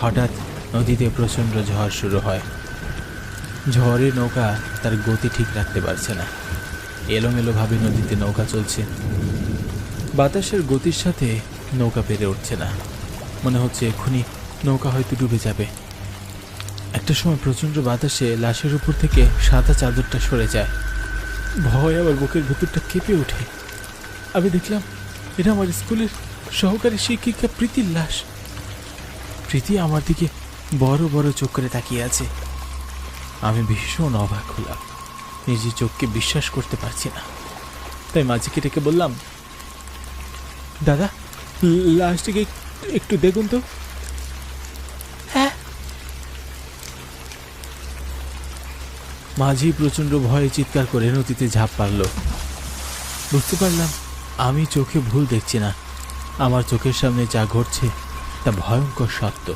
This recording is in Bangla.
হঠাৎ নদীতে প্রচণ্ড ঝড় শুরু হয়। ঝড়ে নৌকা তার গতি ঠিক রাখতে পারছে না, এলোমেলোভাবে নদীতে নৌকা চলছে। বাতাসের গতির সাথে নৌকা পেরে উঠছে না, মনে হচ্ছে এক্ষুনি নৌকা হয়তো ডুবে যাবে। একটা সময় প্রচণ্ড বাতাসে লাশের উপর থেকে সাদা চাদরটা সরে যায়। ভয় আমার বুকের ভেতরটা কেঁপে ওঠে। আমি দেখলাম এটা আমার স্কুলের সহকারী শিক্ষিকা প্রীতির লাশ। প্রীতি আমার দিকে বড় বড় চোখ করে তাকিয়ে আছে। আমি ভীষণ অবাক হলাম, নিজের চোখকে বিশ্বাস করতে পারছি না। তাই মাঝিকে ডেকে বললাম, দাদা, লাশটিকে একটু দেখুন তো। হ্যাঁ। মাঝি প্রচণ্ড ভয়ে চিৎকার করে নদীতে ঝাঁপ মারল। বুঝতে পারলাম আমি চোখে ভুল দেখছি না, আমার চোখের সামনে যা ঘটছে তা ভয়ঙ্কর সত্য।